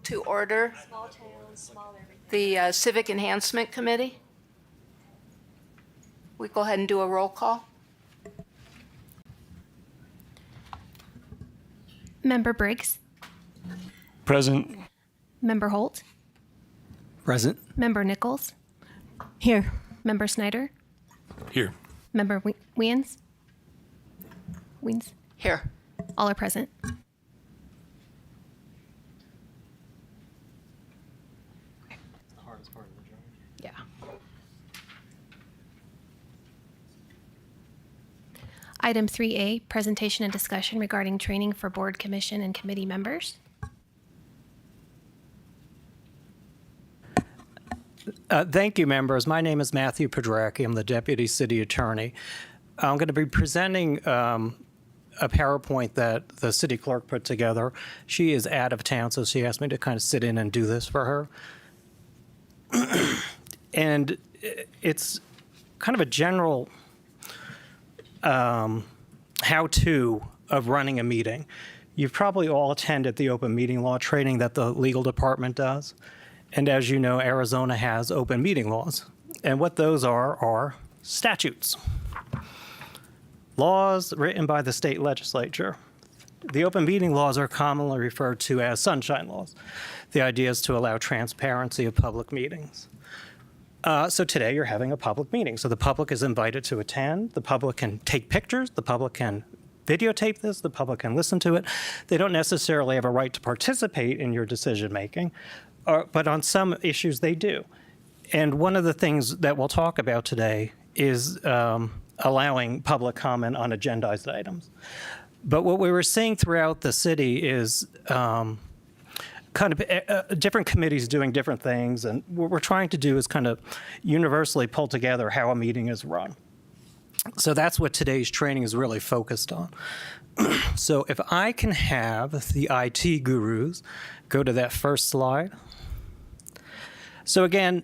to order Small towns, small everything. the Civic Enhancement Committee. We go ahead and do a roll call. Member Briggs, Present. Member Holt, Present. Member Nichols, Here. Member Snyder, Here. Member Weens. Here. All are present. Yeah. Item 3A, presentation and discussion regarding training for board, commission, and committee members. Thank you, members. My name is Matthew Pedracki. I'm the Deputy City Attorney. I'm going to be presenting a PowerPoint that the city clerk put together. She is out of town, so she asked me to kind of sit in and do this for her. And it's kind of a general how-to of running a meeting. You've probably all attended the open meeting law training that the legal department does. And as you know, Arizona has open meeting laws. And what those are statutes. Laws written by the state legislature. The open meeting laws are commonly referred to as sunshine laws. The idea is to allow transparency of public meetings. So today you're having a public meeting. So the public is invited to attend. The public can take pictures. The public can videotape this. The public can listen to it. They don't necessarily have a right to participate in your decision making, but on some issues they do. And one of the things that we'll talk about today is allowing public comment on agendized items. But what we were seeing throughout the city is kind of different committees doing different things. And what we're trying to do is kind of universally pull together how a meeting is run. So that's what today's training is really focused on. So if I can have the IT gurus go to that first slide. So again,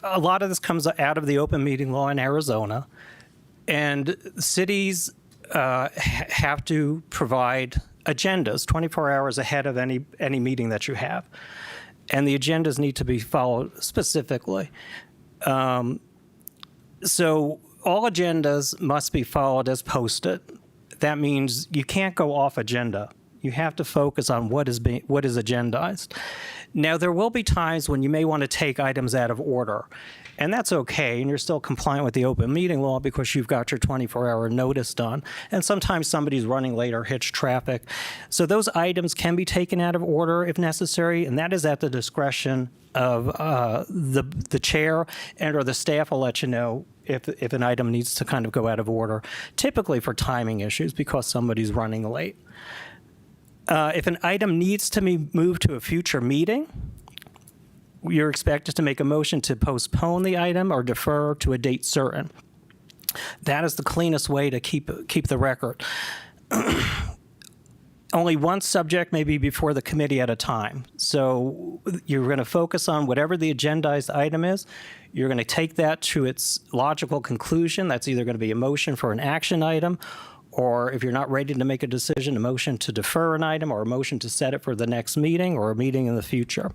a lot of this comes out of the open meeting law in Arizona. And cities have to provide agendas 24 hours ahead of any meeting that you have. And the agendas need to be followed specifically. So all agendas must be followed as posted. That means you can't go off agenda. You have to focus on what is agendized. Now, there will be times when you may want to take items out of order, and that's okay, and you're still compliant with the open meeting law because you've got your 24-hour notice done. And sometimes somebody's running late or hits traffic. So those items can be taken out of order if necessary, and that is at the discretion of the chair and or the staff will let you know if an item needs to kind of go out of order, typically for timing issues because somebody's running late. If an item needs to be moved to a future meeting, you're expected to make a motion to postpone the item or defer to a date certain. That is the cleanest way to keep the record. Only one subject may be before the committee at a time. So you're going to focus on whatever the agendized item is. You're going to take that to its logical conclusion. That's either going to be a motion for an action item, or if you're not ready to make a decision, a motion to defer an item, or a motion to set it for the next meeting or a meeting in the future.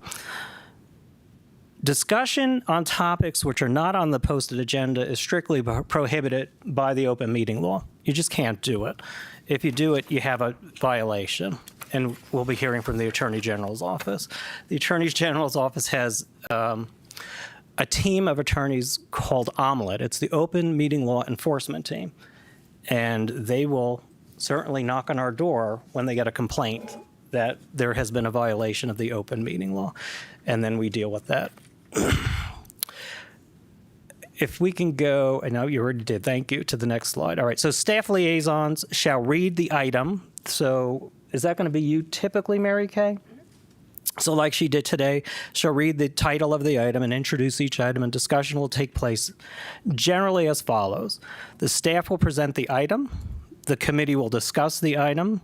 Discussion on topics which are not on the posted agenda is strictly prohibited by the open meeting law. You just can't do it. If you do it, you have a violation. And we'll be hearing from the Attorney General's office. The Attorney General's office has a team of attorneys called OMLET. It's the Open Meeting Law Enforcement Team. And they will certainly knock on our door when they get a complaint that there has been a violation of the open meeting law. And then we deal with that. If we can go, I know you already did, thank you, to the next slide. All right, so staff liaisons shall read the item. So is that going to be you typically, Mary Kay? So like she did today, she'll read the title of the item and introduce each item, and discussion will take place generally as follows. The staff will present the item. The committee will discuss the item.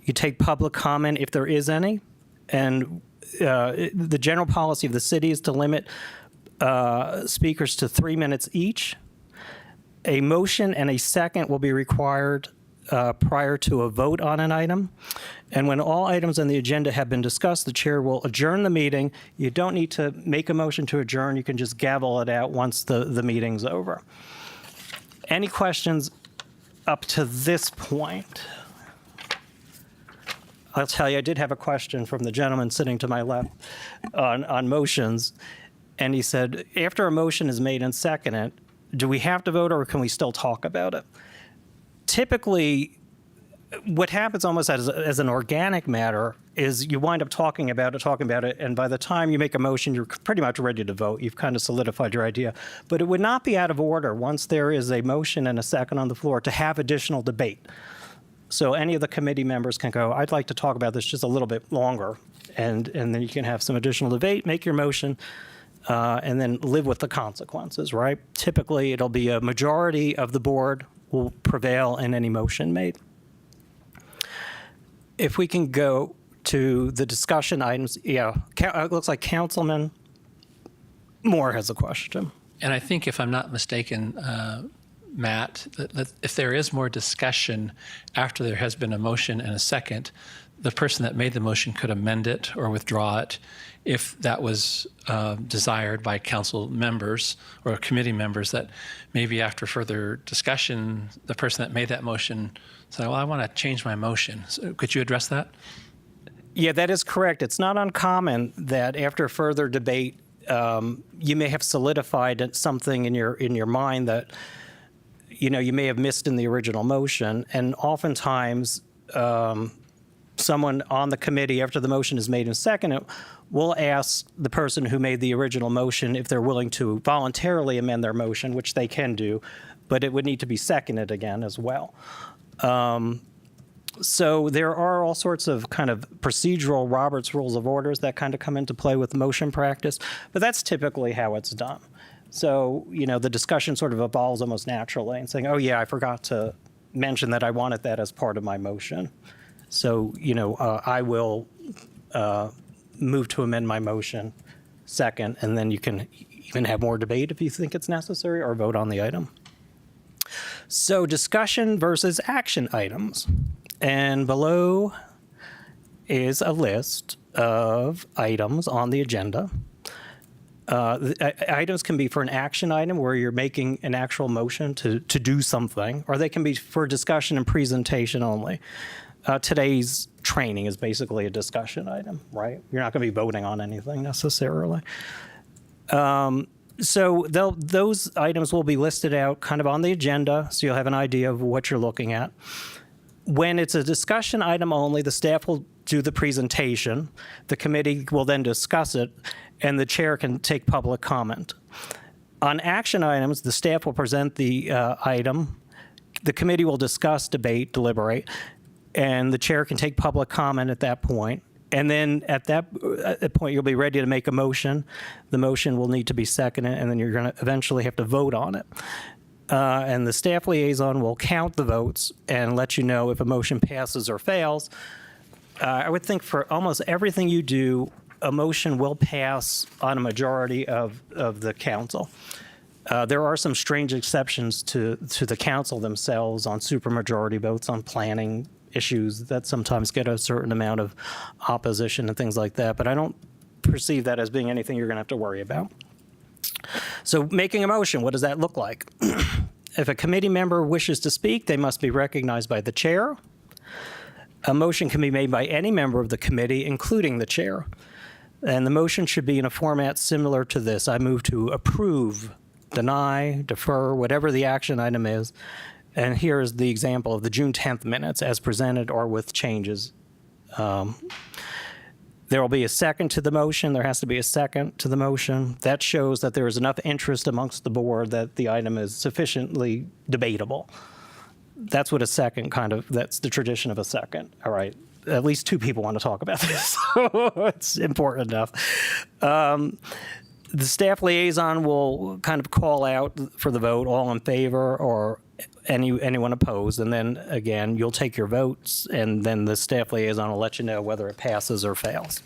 You take public comment if there is any. And the general policy of the city is to limit speakers to 3 minutes each. A motion and a second will be required prior to a vote on an item. And when all items on the agenda have been discussed, the chair will adjourn the meeting. You don't need to make a motion to adjourn. You can just gavel it out once the meeting's over. Any questions up to this point? I'll tell you, I did have a question from the gentleman sitting to my left on motions. And he said, after a motion is made and seconded, do we have to vote or can we still talk about it? Typically, what happens almost as an organic matter is you wind up talking about it, and by the time you make a motion, you're pretty much ready to vote. You've kind of solidified your idea. But it would not be out of order once there is a motion and a second on the floor to have additional debate. So any of the committee members can go, I'd like to talk about this just a little bit longer, and then you can have some additional debate, make your motion, and then live with the consequences, right? Typically, it'll be a majority of the board will prevail in any motion made. If we can go to the discussion items, it looks like Councilman Moore has a question. And I think if I'm not mistaken, Matt, that if there is more discussion after there has been a motion and a second, the person that made the motion could amend it or withdraw it if that was desired by council members or committee members, that maybe after further discussion, the person that made that motion said, well, I want to change my motion. So could you address that? Yeah, that is correct. It's not uncommon that after further debate, you may have solidified something in your mind that you may have missed in the original motion, and oftentimes someone on the committee, after the motion is made and seconded, will ask the person who made the original motion if they're willing to voluntarily amend their motion, which they can do, but it would need to be seconded again as well. So there are all sorts of kind of procedural Robert's Rules of Orders that kind of come into play with motion practice, but that's typically how it's done. So, the discussion sort of evolves almost naturally and saying, oh yeah, I forgot to mention that I wanted that as part of my motion. So, I will move to amend my motion second, and then you can even have more debate if you think it's necessary or vote on the item. So discussion versus action items. And below is a list of items on the agenda. Items can be for an action item where you're making an actual motion to do something, or they can be for discussion and presentation only. Today's training is basically a discussion item, right? You're not going to be voting on anything necessarily. So those items will be listed out kind of on the agenda, so you'll have an idea of what you're looking at. When it's a discussion item only, the staff will do the presentation. The committee will then discuss it, and the chair can take public comment. On action items, the staff will present the item. The committee will discuss, debate, deliberate, and the chair can take public comment at that point. And then at that point, you'll be ready to make a motion. The motion will need to be seconded, and then you're going to eventually have to vote on it. And the staff liaison will count the votes and let you know if a motion passes or fails. I would think for almost everything you do, a motion will pass on a majority of the council. There are some strange exceptions to the council themselves on supermajority votes on planning issues that sometimes get a certain amount of opposition and things like that, but I don't perceive that as being anything you're going to have to worry about. So making a motion, what does that look like? If a committee member wishes to speak, they must be recognized by the chair. A motion can be made by any member of the committee, including the chair. And the motion should be in a format similar to this. I move to approve, deny, defer, whatever the action item is. And here is the example of the June 10th minutes as presented or with changes. There will be a second to the motion. There has to be a second to the motion. That shows that there is enough interest amongst the board that the item is sufficiently debatable. That's what a second that's the tradition of a second. All right. At least two people want to talk about this. It's important enough. The staff liaison will kind of call out for the vote, all in favor or anyone opposed. And then again, you'll take your votes, and then the staff liaison will let you know whether it passes or fails.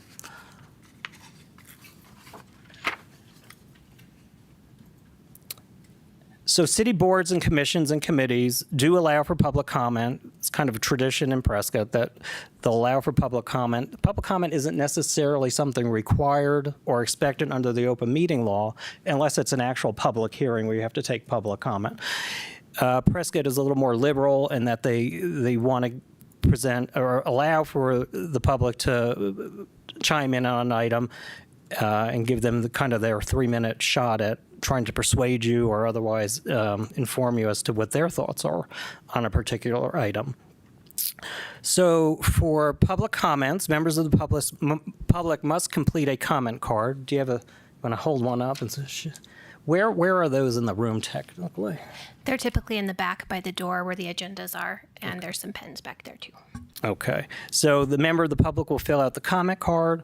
So city boards and commissions and committees do allow for public comment. It's kind of a tradition in Prescott that they'll allow for public comment. Public comment isn't necessarily something required or expected under the open meeting law unless it's an actual public hearing where you have to take public comment. Prescott is a little more liberal in that they want to present or allow for the public to chime in on an item and give them kind of their 3-minute shot at trying to persuade you or otherwise inform you as to what their thoughts are on a particular item. So for public comments, members of the public must complete a comment card. Do you have a, want to hold one up and say, where are those in the room technically? They're typically in the back by the door where the agendas are, and there's some pens back there too. Okay. So the member of the public will fill out the comment card.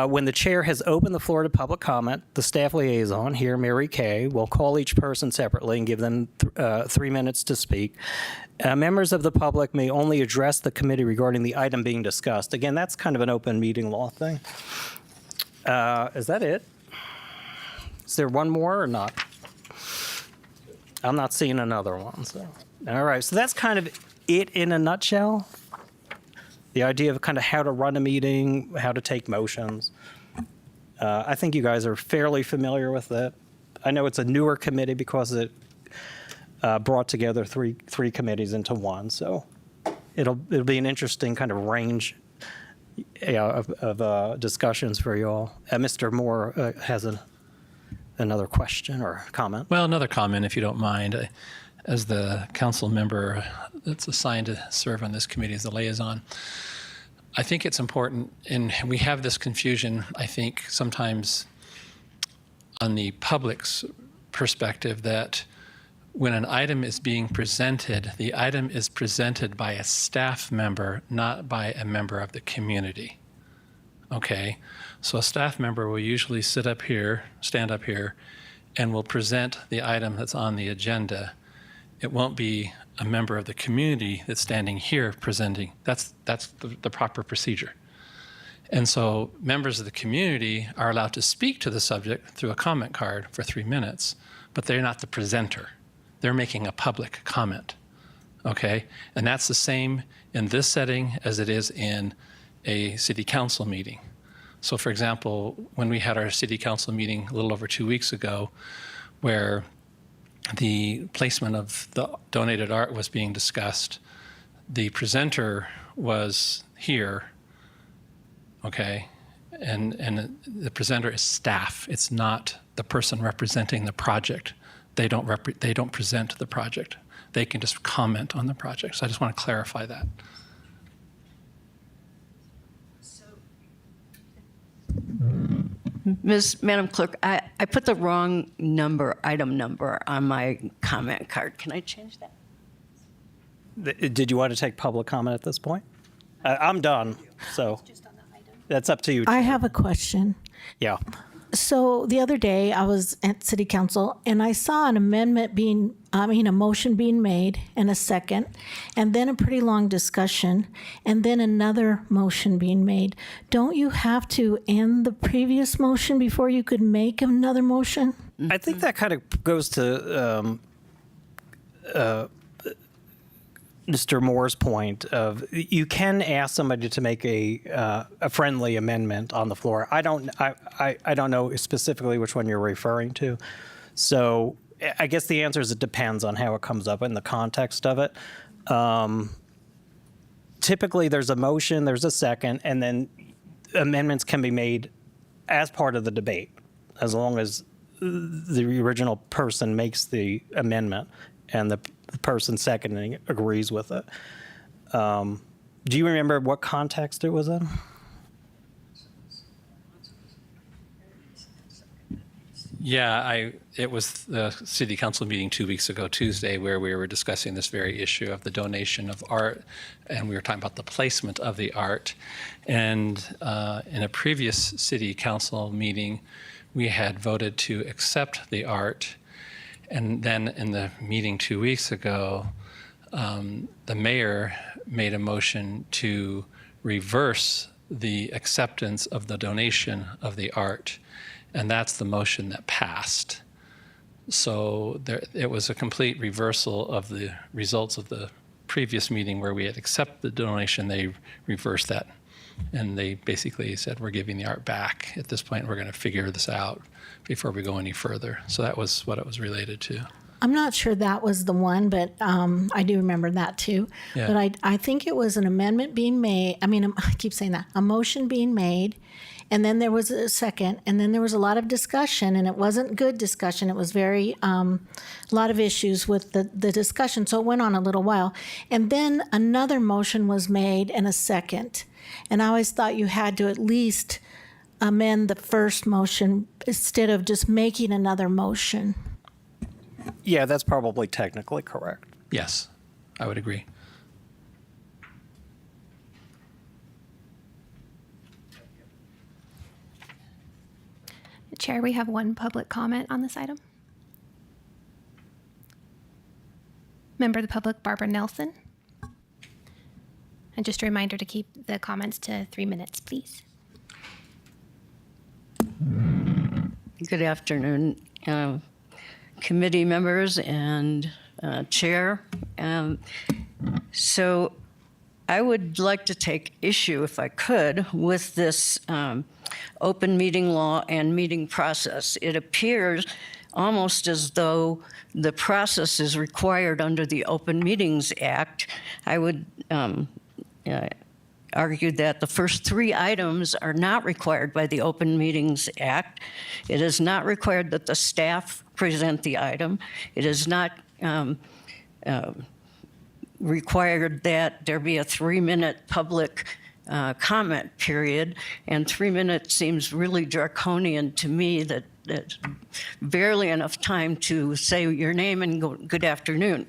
When the chair has opened the floor to public comment, the staff liaison, here Mary Kay, will call each person separately and give them 3 minutes to speak. Members of the public may only address the committee regarding the item being discussed. Again, that's kind of an open meeting law thing. Is that it? Is there one more or not? I'm not seeing another one. So, all right. So that's kind of it in a nutshell. The idea of kind of how to run a meeting, how to take motions. I think you guys are fairly familiar with it. I know it's a newer committee because it brought together three committees into one. So it'll be an interesting kind of range of discussions for you all. Mr. Moore has another question or comment. Well, another comment, if you don't mind. As the council member that's assigned to serve on this committee as the liaison, I think it's important, and we have this confusion, I think, sometimes on the public's perspective, that when an item is being presented, the item is presented by a staff member, not by a member of the community. Okay? So a staff member will usually stand up here, and will present the item that's on the agenda. It won't be a member of the community that's standing here presenting. That's the proper procedure. And so members of the community are allowed to speak to the subject through a comment card for 3 minutes, but they're not the presenter. They're making a public comment, okay? And that's the same in this setting as it is in a city council meeting. So for example, when we had our city council meeting a little over 2 weeks ago, where the placement of the donated art was being discussed, the presenter was here, okay? And the presenter is staff. It's not the person representing the project. They don't present the project. They can just comment on the project. So I just want to clarify that. Madam Clerk, I put the wrong item number on my comment card. Can I change that? Did you want to take public comment at this point? I'm done, so that's up to you. I have a question. Yeah. So the other day I was at City Council and I saw an a motion being made and a second, and then a pretty long discussion, and then another motion being made. Don't you have to end the previous motion before you could make another motion? I think that kind of goes to Mr. Moore's point of you can ask somebody to make a friendly amendment on the floor. I don't know specifically which one you're referring to. So I guess the answer is it depends on how it comes up in the context of it. Typically, there's a motion, there's a second, and then amendments can be made as part of the debate, as long as the original person makes the amendment and the person seconding agrees with it. Do you remember what context it was in? Yeah, it was the city council meeting 2 weeks ago, Tuesday, where we were discussing this very issue of the donation of art, and we were talking about the placement of the art. And in a previous city council meeting, we had voted to accept the art. And then in the meeting 2 weeks ago, the mayor made a motion to reverse the acceptance of the donation of the art. And that's the motion that passed. So it was a complete reversal of the results of the previous meeting where we had accepted the donation. They reversed that. And they basically said, we're giving the art back. At this point, we're going to figure this out before we go any further. So that was what it was related to. I'm not sure that was the one, but I do remember that too. Yeah. But I think it was an amendment being made. I mean, I keep saying that. A motion being made, and then there was a second, and then there was a lot of discussion, and it wasn't good discussion. It was very, a lot of issues with the discussion, so it went on a little while. And then another motion was made and a second. And I always thought you had to at least amend the first motion instead of just making another motion. Yeah, that's probably technically correct. Yes, I would agree. Chair, we have one public comment on this item. Member of the public, Barbara Nelson. And just a reminder to keep the comments to 3 minutes, please. Good afternoon, committee members and chair. So I would like to take issue, if I could, with this open meeting law and meeting process. It appears almost as though the process is required under the Open Meetings Act. I would argue that the first 3 items are not required by the Open Meetings Act. It is not required that the staff present the item. It is not required that there be a 3-minute public comment period, and 3 minutes seems really draconian to me. That's barely enough time to say your name and go, good afternoon.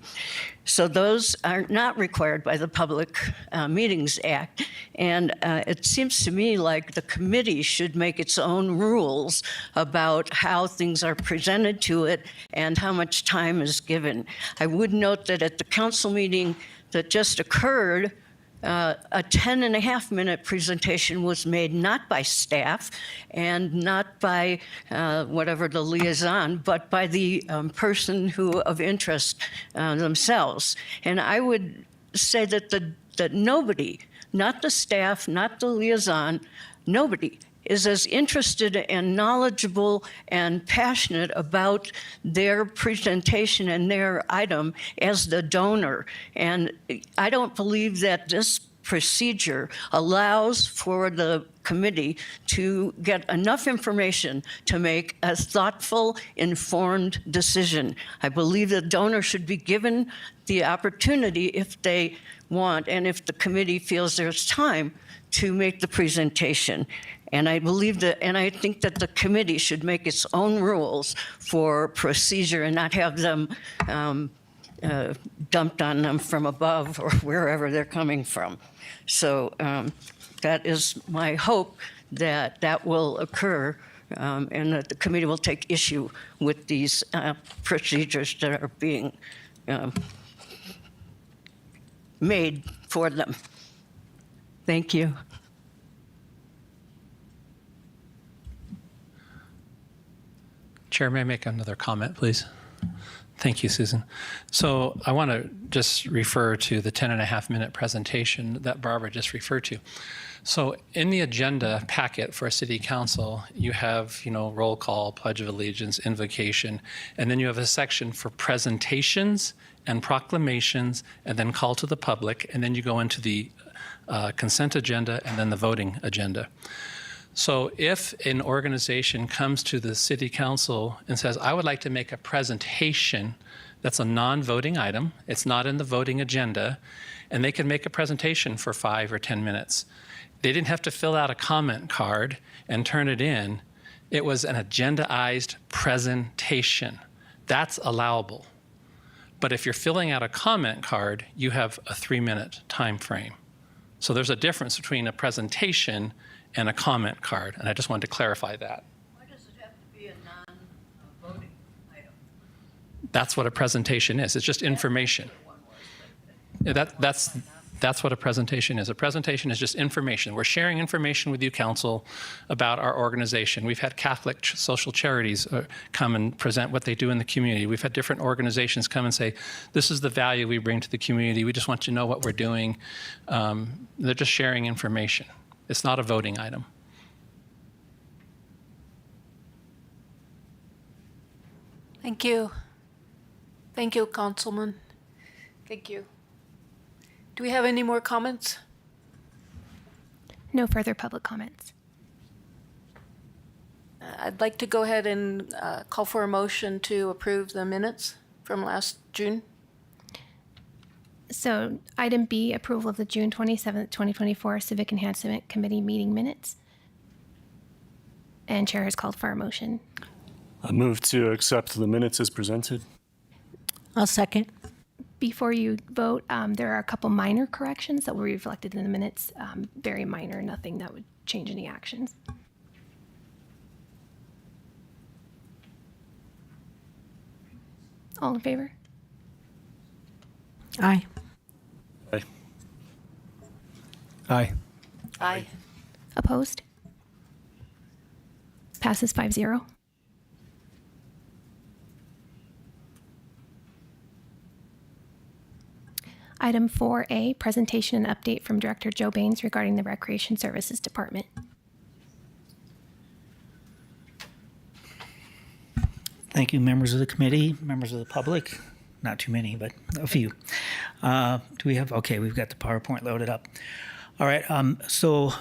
So those are not required by the Public Meetings Act. And it seems to me like the committee should make its own rules about how things are presented to it and how much time is given. I would note that at the council meeting that just occurred, a 10.5-minute presentation was made not by staff and not by whatever the liaison, but by the person who of interest themselves. And I would say that that nobody, not the staff, not the liaison, nobody is as interested and knowledgeable and passionate about their presentation and their item as the donor. And I don't believe that this procedure allows for the committee to get enough information to make a thoughtful, informed decision. I believe the donor should be given the opportunity, if they want, and if the committee feels there's time, to make the presentation. And I believe that, and I think that the committee should make its own rules for procedure and not have them dumped on them from above or wherever they're coming from. So that is my hope that that will occur and that the committee will take issue with these procedures that are being made for them. Thank you. Chair, may I make another comment, please? Thank you, Susan. So I want to just refer to the 10.5-minute presentation that Barbara just referred to. So in the agenda packet for a city council, you have, roll call, pledge of allegiance, invocation, and then you have a section for presentations and proclamations, and then call to the public, and then you go into the consent agenda and then the voting agenda. So if an organization comes to the city council and says, I would like to make a presentation, that's a non-voting item, it's not in the voting agenda, and they can make a presentation for 5 or 10 minutes. They didn't have to fill out a comment card and turn it in. It was an agendaized presentation. That's allowable. But if you're filling out a comment card, you have a 3-minute time frame. So there's a difference between a presentation and a comment card, and I just wanted to clarify that. Why does it have to be a non-voting item? That's what a presentation is. It's just information. Yeah, That's what a presentation is. A presentation is just information. We're sharing information with you, council, about our organization. We've had Catholic social charities come and present what they do in the community. We've had different organizations come and say, this is the value we bring to the community. We just want you to know what we're doing. They're just sharing information. It's not a voting item. Thank you. Thank you, Councilman. Thank you. Do we have any more comments? No further public comments. I'd like to go ahead and call for a motion to approve the minutes from last June. So item B, approval of the June 27th, 2024 Civic Enhancement Committee meeting minutes. And Chair has called for a motion. I move to accept the minutes as presented. I'll second. Before you vote, there are a couple minor corrections that were reflected in the minutes. Very minor, nothing that would change any actions. All in favor? Aye. Aye. Aye. Aye. Opposed? Passes 5-0. Item 4A, presentation and update from Director Joe Baynes regarding the Recreation Services Department. Thank you, members of the committee, members of the public. Not too many, but a few. Do we have, okay, we've got the PowerPoint loaded up. All right, so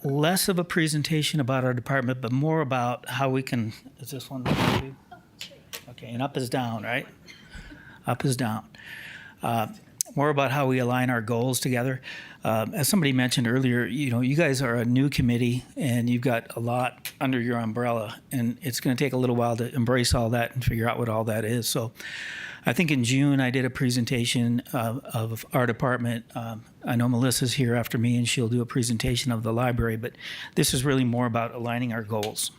less of a presentation about our department, but more about how we can, is this one? Okay, and up is down, right? Up is down. More about how we align our goals together. As somebody mentioned earlier, you know, you guys are a new committee and you've got a lot under your umbrella, and it's going to take a little while to embrace all that and figure out what all that is. So I think in June I did a presentation of our department. I know Melissa's here after me and she'll do a presentation of the library, but this is really more about aligning our goals.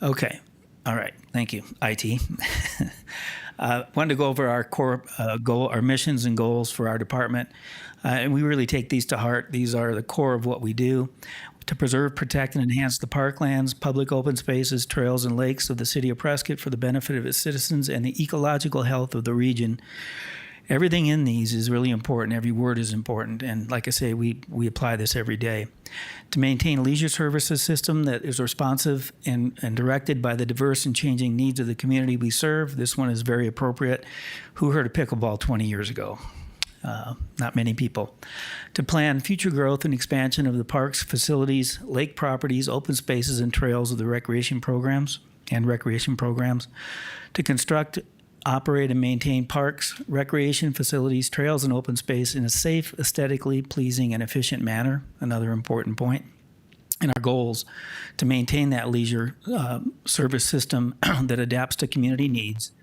Okay. All right. Thank you, IT. Wanted to go over our core goal, our missions and goals for our department. And we really take these to heart. These are the core of what we do: to preserve, protect, and enhance the parklands, public open spaces, trails, and lakes of the city of Prescott for the benefit of its citizens and the ecological health of the region. Everything in these is really important. Every word is important. And like I say, we apply this every day. To maintain a leisure services system that is responsive and directed by the diverse and changing needs of the community we serve. This one is very appropriate. Who heard of pickleball 20 years ago? Not many people. To plan future growth and expansion of the parks, facilities, lake properties, open spaces, and trails of the recreation programs. To construct, operate, and maintain parks, recreation facilities, trails, and open space in a safe, aesthetically pleasing, and efficient manner. Another important point. And our goals: to maintain that leisure service system that adapts to community needs.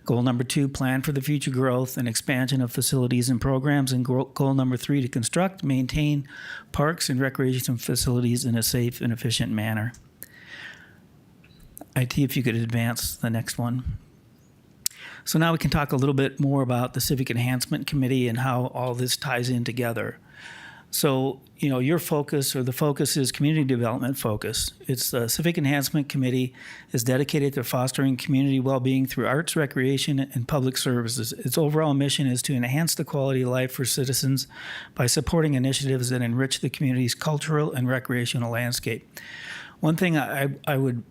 Goal number 2, plan for the future growth and expansion of facilities and programs. And goal number 3, to construct, maintain parks and recreation facilities in a safe and efficient manner. IT, if you could advance the next one. So now we can talk a little bit more about the Civic Enhancement Committee and how all this ties in together. So, you know, your focus, or the focus, is community development focus. It's the Civic Enhancement Committee is dedicated to fostering community well-being through arts, recreation, and public services. Its overall mission is to enhance the quality of life for citizens by supporting initiatives that enrich the community's cultural and recreational landscape. One thing I would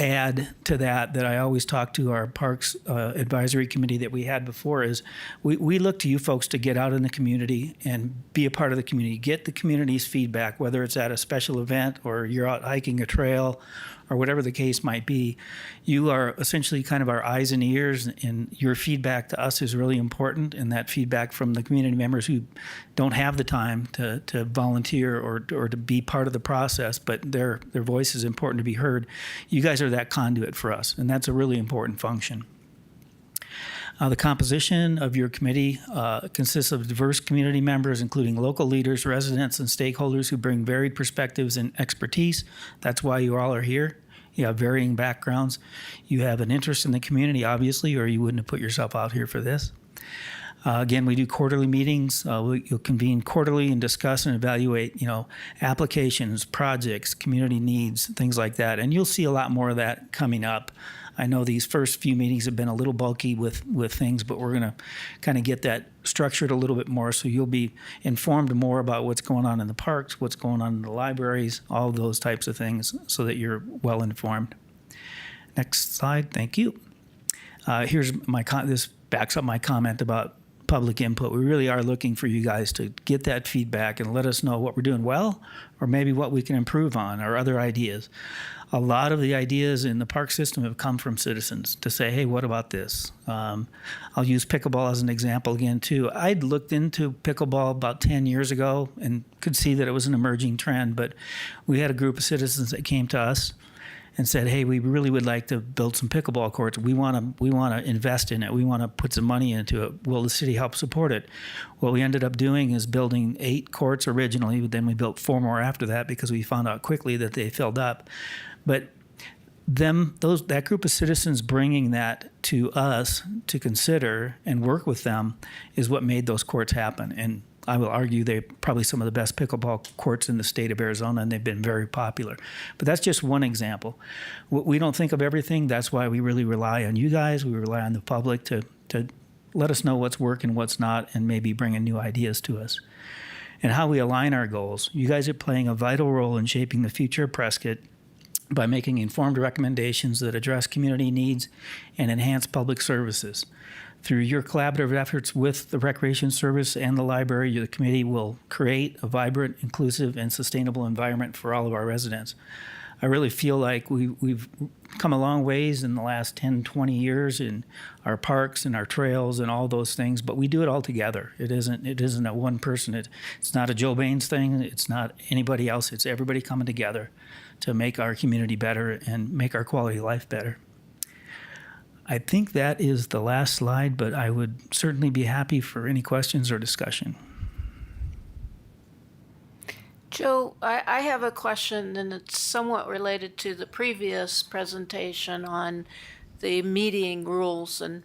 add to that I always talk to our Parks Advisory Committee that we had before is we look to you folks to get out in the community and be a part of the community, get the community's feedback, whether it's at a special event or you're out hiking a trail or whatever the case might be. You are essentially kind of our eyes and ears, and your feedback to us is really important, and that feedback from the community members who don't have the time to volunteer or to be part of the process, but their voice is important to be heard. You guys are that conduit for us, and that's a really important function. The composition of your committee consists of diverse community members, including local leaders, residents, and stakeholders who bring varied perspectives and expertise. That's why you all are here. You have varying backgrounds. You have an interest in the community, obviously, or you wouldn't have put yourself out here for this. Again, we do quarterly meetings. You'll convene quarterly and discuss and evaluate, applications, projects, community needs, things like that. And you'll see a lot more of that coming up. I know these first few meetings have been a little bulky with things, but we're going to kind of get that structured a little bit more, so you'll be informed more about what's going on in the parks, what's going on in the libraries, all those types of things, so that you're well informed. Next slide. Thank you. Here's this backs up my comment about public input. We really are looking for you guys to get that feedback and let us know what we're doing well, or maybe what we can improve on, or other ideas. A lot of the ideas in the park system have come from citizens to say, hey, what about this? I'll use pickleball as an example again, too. I'd looked into pickleball about 10 years ago and could see that it was an emerging trend, but we had a group of citizens that came to us and said, hey, we really would like to build some pickleball courts. We want to invest in it. We want to put some money into it. Will the city help support it? What we ended up doing is building 8 courts originally, but then we built 4 more after that because we found out quickly that they filled up. But that group of citizens bringing that to us to consider and work with them is what made those courts happen. And I will argue they're probably some of the best pickleball courts in the state of Arizona, and they've been very popular. But that's just one example. We don't think of everything. That's why we really rely on you guys. We rely on the public to let us know what's working, what's not, and maybe bringing new ideas to us. And how we align our goals. You guys are playing a vital role in shaping the future of Prescott by making informed recommendations that address community needs and enhance public services. Through your collaborative efforts with the Recreation Service and the library, the committee will create a vibrant, inclusive, and sustainable environment for all of our residents. I really feel like we've come a long ways in the last 10, 20 years in our parks and our trails and all those things, but we do it all together. It isn't a one person. It's not a Joe Baynes thing. It's not anybody else. It's everybody coming together to make our community better and make our quality of life better. I think that is the last slide, but I would certainly be happy for any questions or discussion. Joe, I have a question, and it's somewhat related to the previous presentation on the meeting rules. And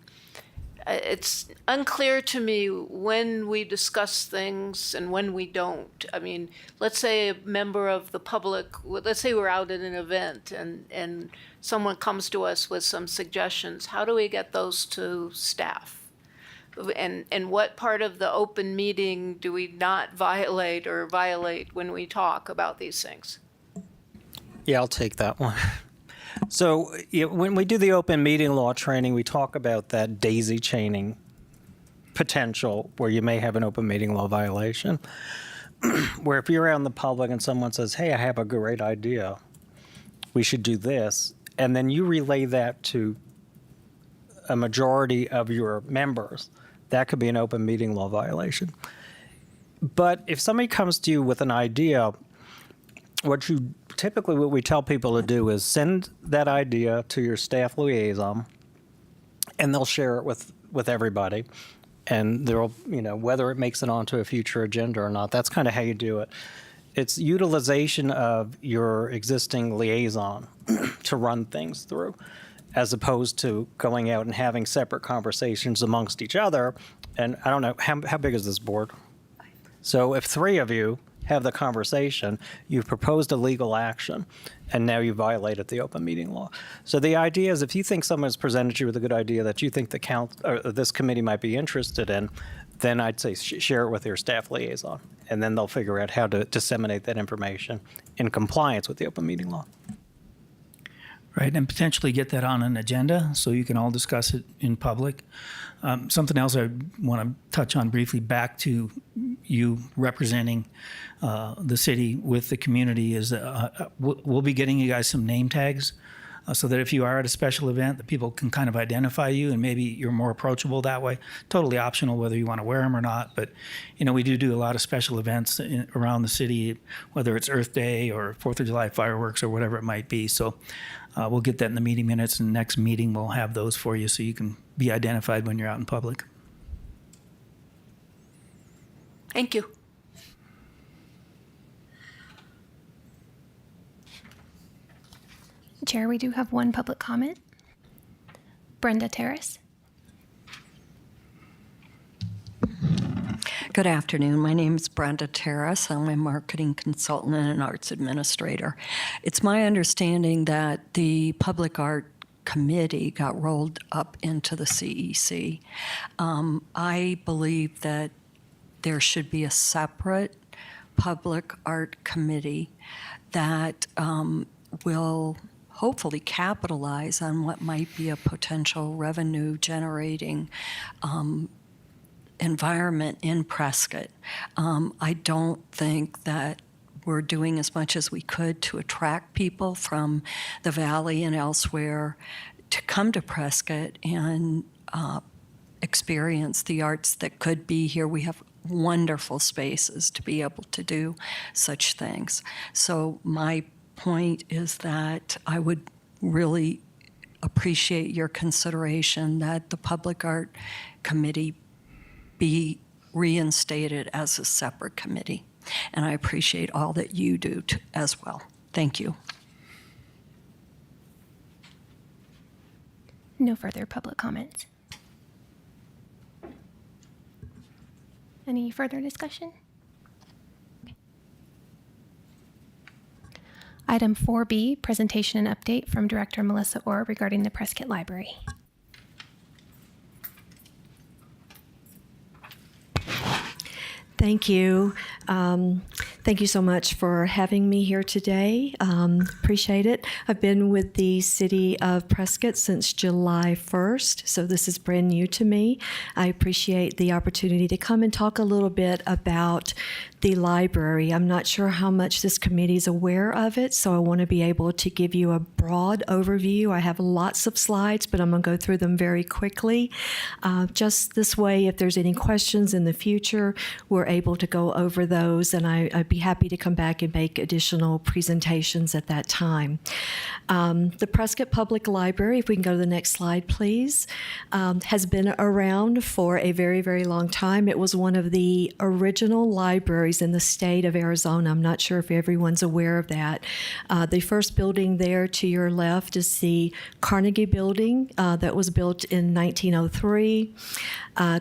it's unclear to me when we discuss things and when we don't. I mean, let's say a member of the public, let's say we're out at an event and someone comes to us with some suggestions. How do we get those to staff? And what part of the open meeting do we not violate or violate when we talk about these things? Yeah, I'll take that one. So when we do the open meeting law training, we talk about that daisy chaining potential where you may have an open meeting law violation. Where if you're out in the public and someone says, hey, I have a great idea, we should do this, and then you relay that to a majority of your members, that could be an open meeting law violation. But if somebody comes to you with an idea, what we tell people to do is send that idea to your staff liaison, and they'll share it with everybody. And they'll, whether it makes it onto a future agenda or not, that's kind of how you do it. It's utilization of your existing liaison to run things through, as opposed to going out and having separate conversations amongst each other. And I don't know, how big is this board? So if 3 of you have the conversation, you've proposed a legal action, and now you violated the open meeting law. So the idea is, if you think someone's presented you with a good idea that you think the this committee might be interested in, then I'd say share it with your staff liaison, and then they'll figure out how to disseminate that information in compliance with the open meeting law. Right, and potentially get that on an agenda so you can all discuss it in public. Something else I want to touch on briefly, back to you representing the city with the community, is we'll be getting you guys some name tags so that if you are at a special event, that people can kind of identify you, and maybe you're more approachable that way. Totally optional whether you want to wear them or not, but we do a lot of special events around the city, whether it's Earth Day or 4th of July fireworks or whatever it might be. So we'll get that in the meeting minutes, and the next meeting we'll have those for you so you can be identified when you're out in public. Thank you. Chair, we do have one public comment. Brenda Terrace. Good afternoon. My name is Brenda Terrace. I'm a marketing consultant and an arts administrator. It's my understanding that the Public Art Committee got rolled up into the CEC. I believe that there should be a separate Public Art Committee that will hopefully capitalize on what might be a potential revenue generating environment in Prescott. I don't think that we're doing as much as we could to attract people from the Valley and elsewhere to come to Prescott and experience the arts that could be here. We have wonderful spaces to be able to do such things. So my point is that I would really appreciate your consideration that the Public Art Committee be reinstated as a separate committee. And I appreciate all that you do as well. Thank you. No further public comments. Any further discussion? Okay. Item 4B, presentation and update from Director Melissa Orr regarding the Prescott Library. Thank you. Thank you so much for having me here today. Appreciate it. I've been with the City of Prescott since July 1st, so this is brand new to me. I appreciate the opportunity to come and talk a little bit about the library. I'm not sure how much this committee is aware of it, so I want to be able to give you a broad overview. I have lots of slides, but I'm going to go through them very quickly. Just this way, if there's any questions in the future, we're able to go over those, and I'd be happy to come back and make additional presentations at that time. The Prescott Public Library, if we can go to the next slide, please, has been around for a very, very long time. It was one of the original libraries in the state of Arizona. I'm not sure if everyone's aware of that. The first building there to your left is the Carnegie Building that was built in 1903.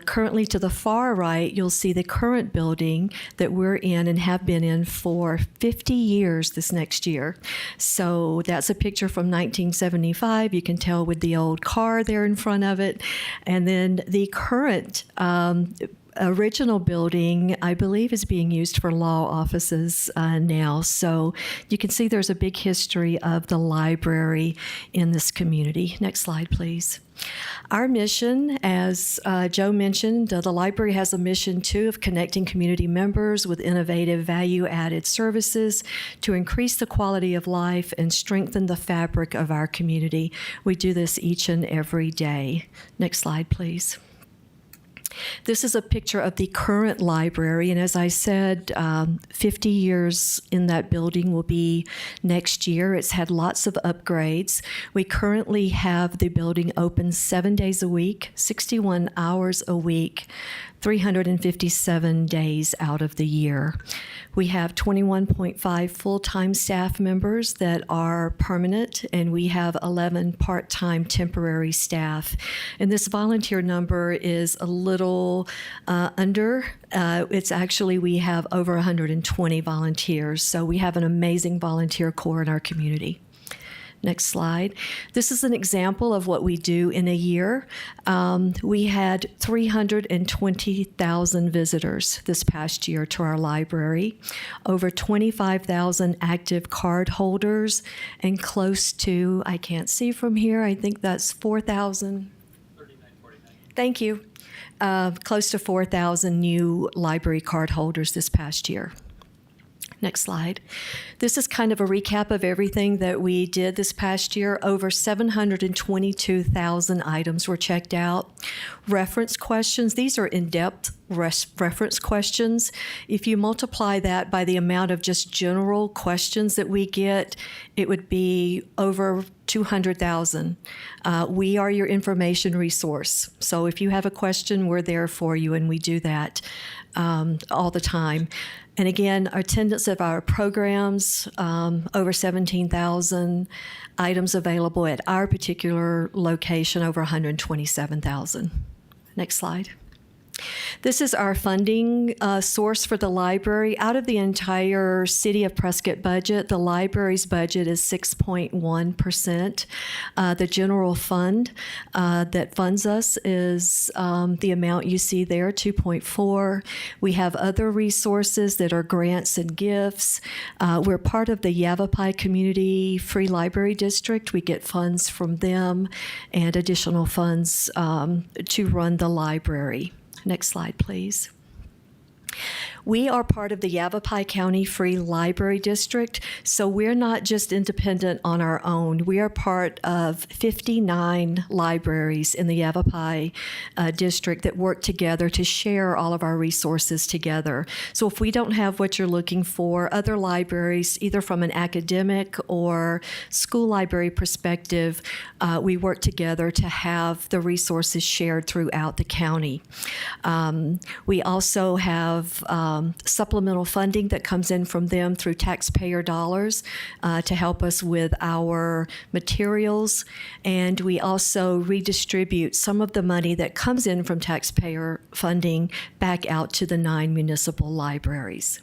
Currently to the far right, you'll see the current building that we're in and have been in for 50 years this next year. So that's a picture from 1975. You can tell with the old car there in front of it. And then the current original building, I believe, is being used for law offices now. So you can see there's a big history of the library in this community. Next slide, please. Our mission, as Joe mentioned, the library has a mission too of connecting community members with innovative value-added services to increase the quality of life and strengthen the fabric of our community. We do this each and every day. Next slide, please. This is a picture of the current library, and as I said, 50 years in that building will be next year. It's had lots of upgrades. We currently have the building open 7 days a week, 61 hours a week, 357 days out of the year. We have 21.5 full-time staff members that are permanent, and we have 11 part-time temporary staff. And this volunteer number is a little under. It's actually, we have over 120 volunteers, so we have an amazing volunteer corps in our community. Next slide. This is an example of what we do in a year. We had 320,000 visitors this past year to our library, over 25,000 active card holders, and close to, I can't see from here, I think that's 4,000. 3949. Thank you. Close to 4,000 new library card holders this past year. Next slide. This is kind of a recap of everything that we did this past year. Over 722,000 items were checked out. Reference questions, these are in-depth reference questions. If you multiply that by the amount of just general questions that we get, it would be over $200,000. We are your information resource. So if you have a question, we're there for you, and we do that all the time. And again, our attendance of our programs, over 17,000 items available at our particular location, over 127,000. Next slide. This is our funding source for the library. Out of the entire City of Prescott budget, the library's budget is 6.1%. The general fund that funds us is the amount you see there, 2.4. We have other resources that are grants and gifts. We're part of the Yavapai Community Free Library District. We get funds from them and additional funds to run the library. Next slide, please. We are part of the Yavapai County Free Library District, so we're not just independent on our own. We are part of 59 libraries in the Yavapai district that work together to share all of our resources together. So if we don't have what you're looking for, other libraries, either from an academic or school library perspective, we work together to have the resources shared throughout the county. We also have supplemental funding that comes in from them through taxpayer dollars to help us with our materials. And we also redistribute some of the money that comes in from taxpayer funding back out to the 9 municipal libraries.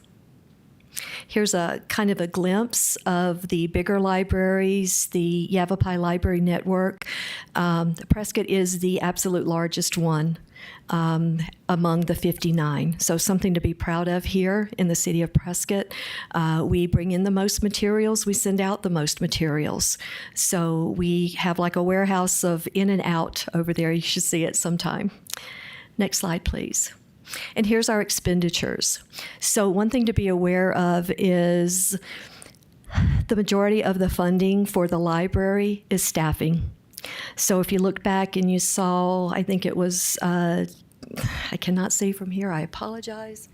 Here's a kind of a glimpse of the bigger libraries, the Yavapai Library Network. Prescott is the absolute largest one among the 59. So something to be proud of here in the city of Prescott. We bring in the most materials, we send out the most materials. So we have like a warehouse of in and out over there. You should see it sometime. Next slide, please. And here's our expenditures. So one thing to be aware of is the majority of the funding for the library is staffing. So if you look back and you saw, I think it was, I cannot see from here, I apologize.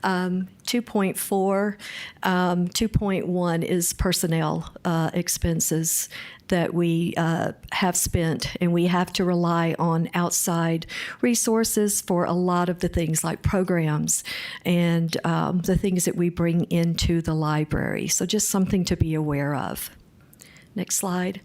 2.4, 2.1 is personnel expenses that we have spent, and we have to rely on outside resources for a lot of the things like programs and the things that we bring into the library. So just something to be aware of. Next slide.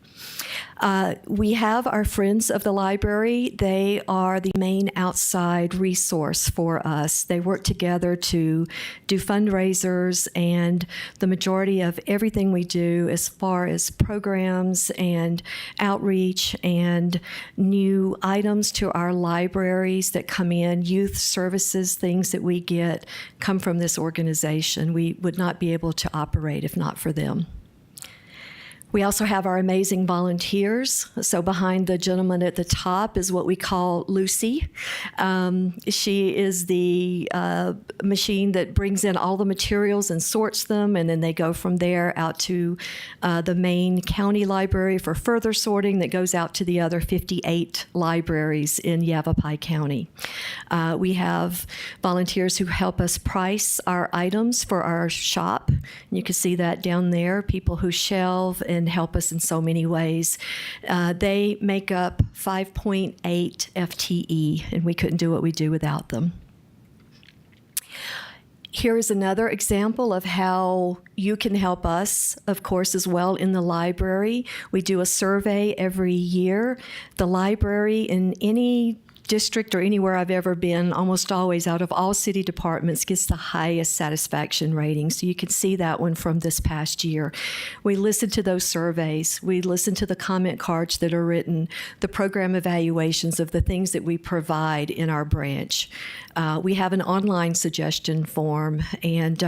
We have our Friends of the Library. They are the main outside resource for us. They work together to do fundraisers, and the majority of everything we do as far as programs and outreach and new items to our libraries that come in, youth services, things that we get, come from this organization. We would not be able to operate if not for them. We also have our amazing volunteers. So behind the gentleman at the top is what we call Lucy. She is the machine that brings in all the materials and sorts them, and then they go from there out to the main county library for further sorting that goes out to the other 58 libraries in Yavapai County. We have volunteers who help us price our items for our shop. You can see that down there, people who shelve and help us in so many ways. They make up 5.8 FTE, and we couldn't do what we do without them. Here is another example of how you can help us, of course, as well in the library. We do a survey every year. The library in any district or anywhere I've ever been, almost always out of all city departments, gets the highest satisfaction rating. So you can see that one from this past year. We listen to those surveys. We listen to the comment cards that are written, the program evaluations of the things that we provide in our branch. We have an online suggestion form, and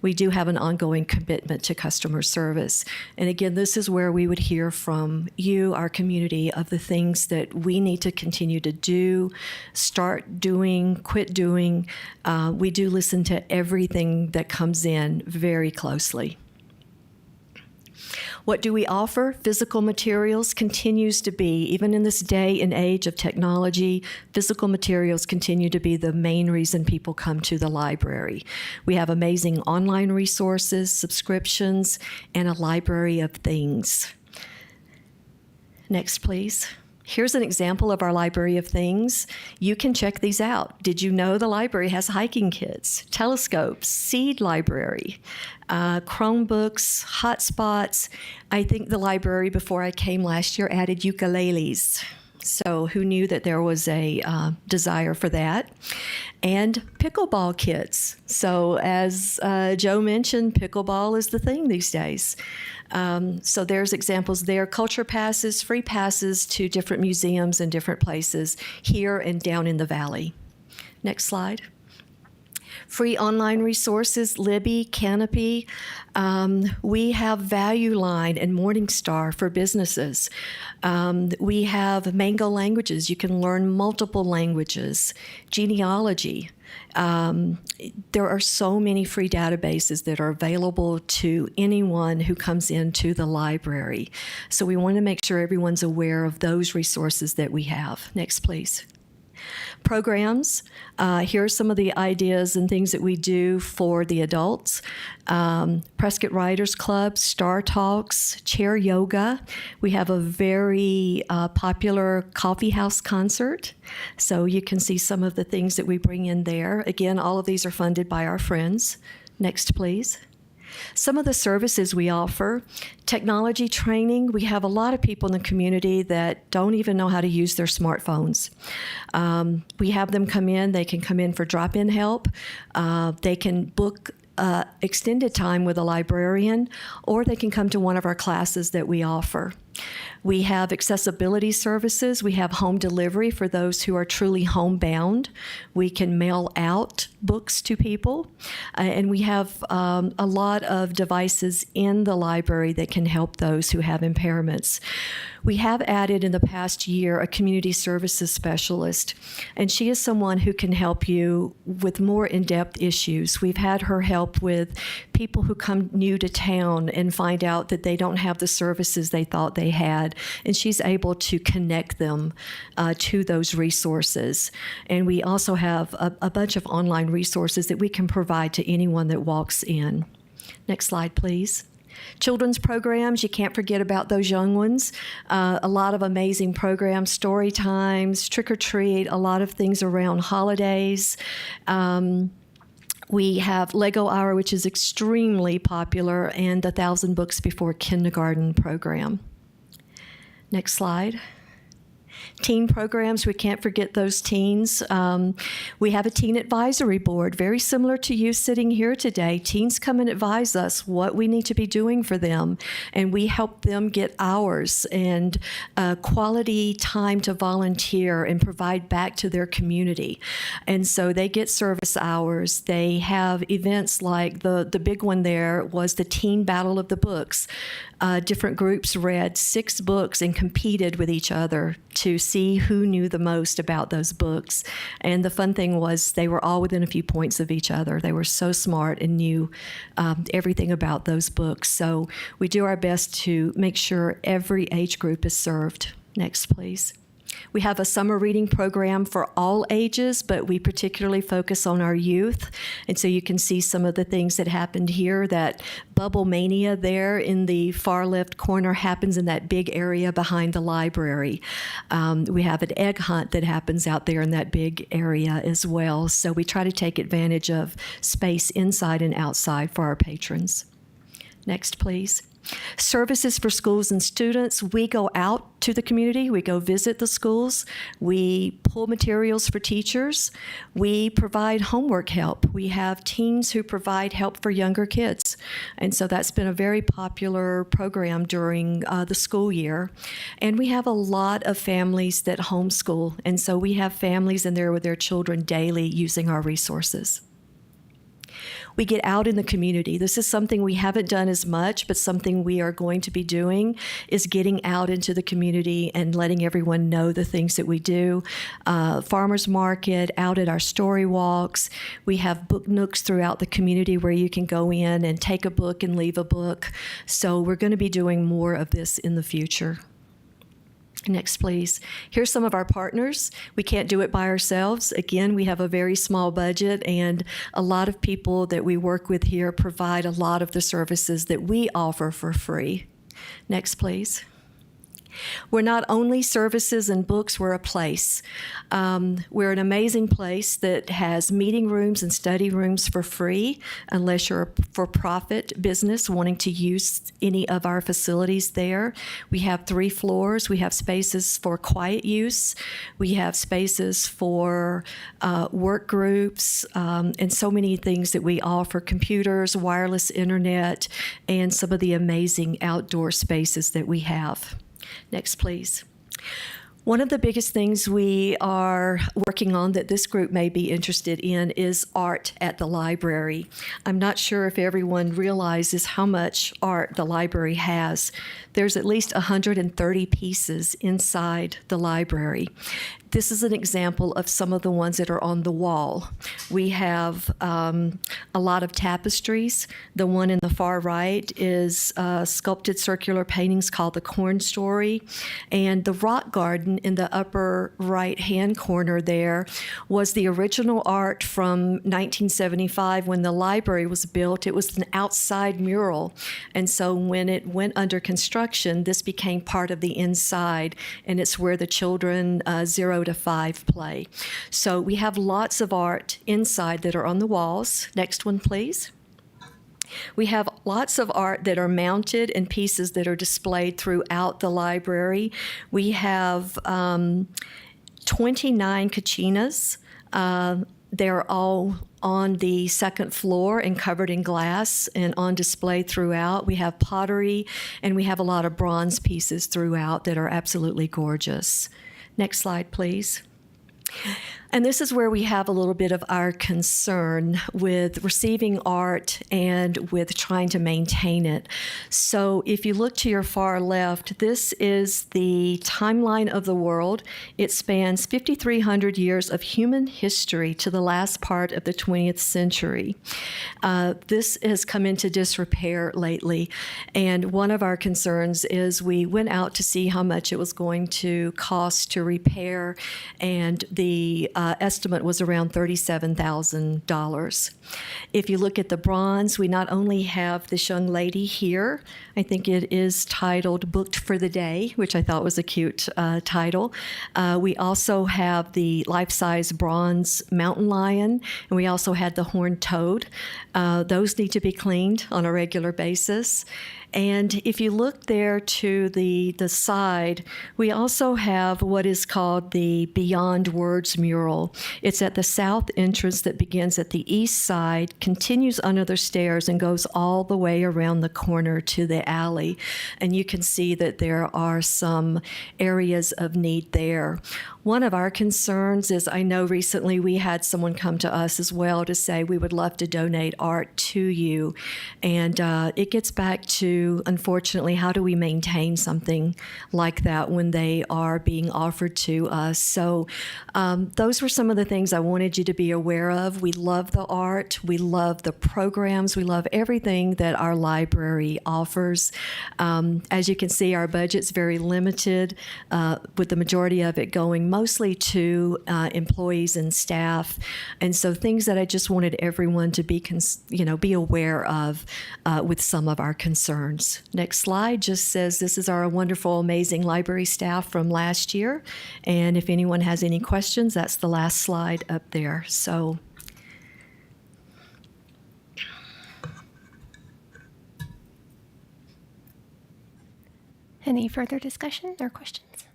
we do have an ongoing commitment to customer service. And again, this is where we would hear from you, our community, of the things that we need to continue to do, start doing, quit doing. We do listen to everything that comes in very closely. What do we offer? Physical materials continues to be, even in this day and age of technology, physical materials continue to be the main reason people come to the library. We have amazing online resources, subscriptions, and a library of things. Next, please. Here's an example of our library of things. You can check these out. Did you know the library has hiking kits, telescopes, seed library, Chromebooks, hotspots? I think the library before I came last year added ukuleles. So who knew that there was a desire for that? And pickleball kits. So as Joe mentioned, pickleball is the thing these days. So there's examples there. Culture passes, free passes to different museums and different places here and down in the valley. Next slide. Free online resources, Libby, Canopy. We have Value Line and Morningstar for businesses. We have Mango Languages. You can learn multiple languages. Genealogy. There are so many free databases that are available to anyone who comes into the library. So we want to make sure everyone's aware of those resources that we have. Next, please. Programs. Here are some of the ideas and things that we do for the adults. Prescott Writers Club, Star Talks, Chair Yoga. We have a very popular coffee house concert. So you can see some of the things that we bring in there. Again, all of these are funded by our friends. Next, please. Some of the services we offer, technology training. We have a lot of people in the community that don't even know how to use their smartphones. We have them come in. They can come in for drop-in help. They can book extended time with a librarian, or they can come to one of our classes that we offer. We have accessibility services. We have home delivery for those who are truly homebound. We can mail out books to people. And we have a lot of devices in the library that can help those who have impairments. We have added in the past year a community services specialist, and she is someone who can help you with more in-depth issues. We've had her help with people who come new to town and find out that they don't have the services they thought they had, and she's able to connect them to those resources. And we also have a bunch of online resources that we can provide to anyone that walks in. Next slide, please. Children's programs, you can't forget about those young ones. A lot of amazing programs, story times, trick or treat, a lot of things around holidays. We have Lego Hour, which is extremely popular, and 1,000 Books Before Kindergarten program. Next slide. Teen programs, we can't forget those teens. We have a teen advisory board, very similar to you sitting here today. Teens come and advise us what we need to be doing for them, and we help them get hours and quality time to volunteer and provide back to their community. And so they get service hours. They have events like the big one there was the Teen Battle of the Books. Different groups read 6 books and competed with each other to see who knew the most about those books. And the fun thing was they were all within a few points of each other. They were so smart and knew everything about those books. So we do our best to make sure every age group is served. Next, please. We have a summer reading program for all ages, but we particularly focus on our youth. And so you can see some of the things that happened here. That Bubble Mania there in the far left corner happens in that big area behind the library. We have an egg hunt that happens out there in that big area as well. So we try to take advantage of space inside and outside for our patrons. Next, please. Services for schools and students. We go out to the community. We go visit the schools. We pull materials for teachers. We provide homework help. We have teens who provide help for younger kids. And so that's been a very popular program during the school year. And we have a lot of families that homeschool. And so we have families in there with their children daily using our resources. We get out in the community. This is something we haven't done as much, but something we are going to be doing is getting out into the community and letting everyone know the things that we do. Farmers market, out at our story walks. We have book nooks throughout the community where you can go in and take a book and leave a book. So we're going to be doing more of this in the future. Next, please. Here's some of our partners. We can't do it by ourselves. Again, we have a very small budget, and a lot of people that we work with here provide a lot of the services that we offer for free. Next, please. We're not only services and books, we're a place. We're an amazing place that has meeting rooms and study rooms for free, unless you're a for-profit business wanting to use any of our facilities there. We have 3 floors. We have spaces for quiet use. We have spaces for work groups, and so many things that we offer: computers, wireless internet, and some of the amazing outdoor spaces that we have. Next, please. One of the biggest things we are working on that this group may be interested in is art at the library. I'm not sure if everyone realizes how much art the library has. There's at least 130 pieces inside the library. This is an example of some of the ones that are on the wall. We have a lot of tapestries. The one in the far right is sculpted circular paintings called The Corn Story. And the rock garden in the upper right-hand corner there was the original art from 1975 when the library was built. It was an outside mural. And so when it went under construction, this became part of the inside, and it's where the children 0 to 5 play. So we have lots of art inside that are on the walls. Next one, please. We have lots of art that are mounted and pieces that are displayed throughout the library. We have 29 kachinas. They're all on the second floor and covered in glass and on display throughout. We have pottery, and we have a lot of bronze pieces throughout that are absolutely gorgeous. Next slide, please. And this is where we have a little bit of our concern with receiving art and with trying to maintain it. So if you look to your far left, this is the timeline of the world. It spans 5,300 years of human history to the last part of the 20th century. This has come into disrepair lately, and one of our concerns is we went out to see how much it was going to cost to repair, and the estimate was around $37,000. If you look at the bronze, we not only have this young lady here, I think it is titled Booked for the Day, which I thought was a cute title. We also have the life-size bronze mountain lion, and we also had the horned toad. Those need to be cleaned on a regular basis. And if you look there to the side, we also have what is called the Beyond Words mural. It's at the south entrance that begins at the east side, continues under the stairs, and goes all the way around the corner to the alley. And you can see that there are some areas of need there. One of our concerns is, I know recently we had someone come to us as well to say, we would love to donate art to you. And it gets back to, unfortunately, how do we maintain something like that when they are being offered to us? So those were some of the things I wanted you to be aware of. We love the art. We love the programs. We love everything that our library offers. As you can see, our budget's very limited, with the majority of it going mostly to employees and staff. And so things that I just wanted everyone to be aware of with some of our concerns. Next slide just says this is our wonderful, amazing library staff from last year. And if anyone has any questions, that's the last slide up there. So. Any further discussion or questions?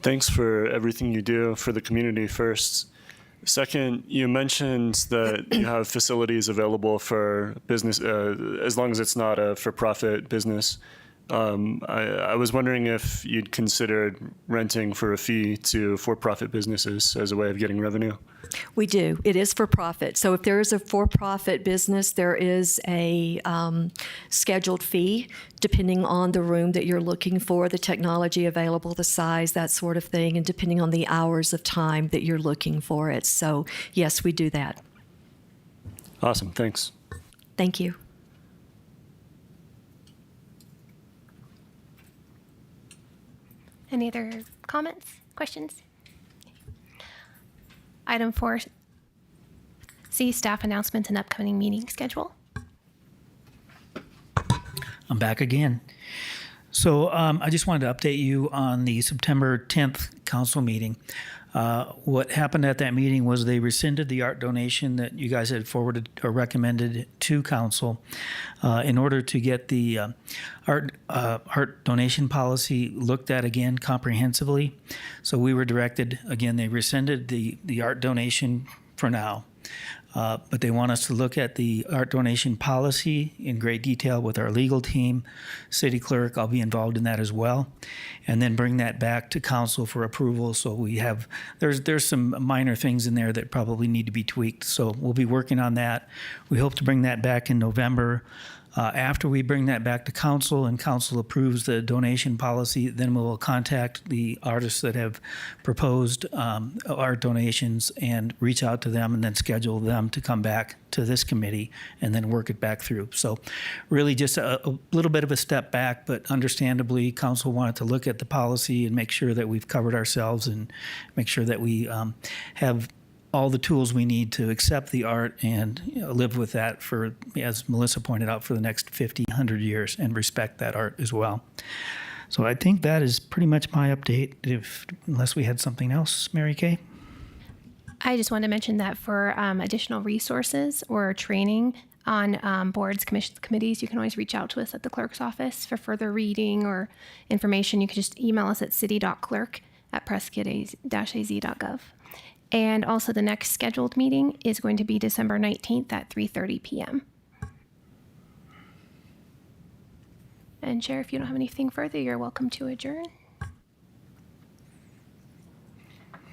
Thanks for everything you do for the community first. Second, you mentioned that you have facilities available for business, as long as it's not a for-profit business. I was wondering if you'd considered renting for a fee to for-profit businesses as a way of getting revenue. We do. It is for profit. So if there is a for-profit business, there is a scheduled fee depending on the room that you're looking for, the technology available, the size, that sort of thing, and depending on the hours of time that you're looking for it. So yes, we do that. Awesome. Thanks. Thank you. Any other comments, questions? Item 4C, staff announcements and upcoming meeting schedule. I'm back again. So I just wanted to update you on the September 10th council meeting. What happened at that meeting was they rescinded the art donation that you guys had forwarded or recommended to council in order to get the art donation policy looked at again comprehensively. So we were directed, again, they rescinded the art donation for now. But they want us to look at the art donation policy in great detail with our legal team, city clerk, I'll be involved in that as well, and then bring that back to council for approval. So we have, there's some minor things in there that probably need to be tweaked. So we'll be working on that. We hope to bring that back in November. After we bring that back to council and council approves the donation policy, then we will contact the artists that have proposed art donations and reach out to them and then schedule them to come back to this committee and then work it back through. So really just a little bit of a step back, but understandably council wanted to look at the policy and make sure that we've covered ourselves and make sure that we have all the tools we need to accept the art and live with that for, as Melissa pointed out, for the next 50, 100 years and respect that art as well. So I think that is pretty much my update, unless we had something else, Mary Kay? I just wanted to mention that for additional resources or training on boards, commissions, committees, you can always reach out to us at the clerk's office for further reading or information. You can just email us at city.clerk@prescott-az.gov. And also the next scheduled meeting is going to be December 19th at 3:30 p.m. And Chair, if you don't have anything further, you're welcome to adjourn.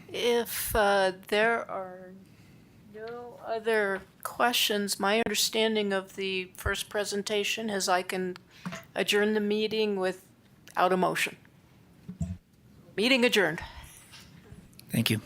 If there are no other questions, my understanding of the first presentation is I can adjourn the meeting without a motion. Meeting adjourned. Thank you.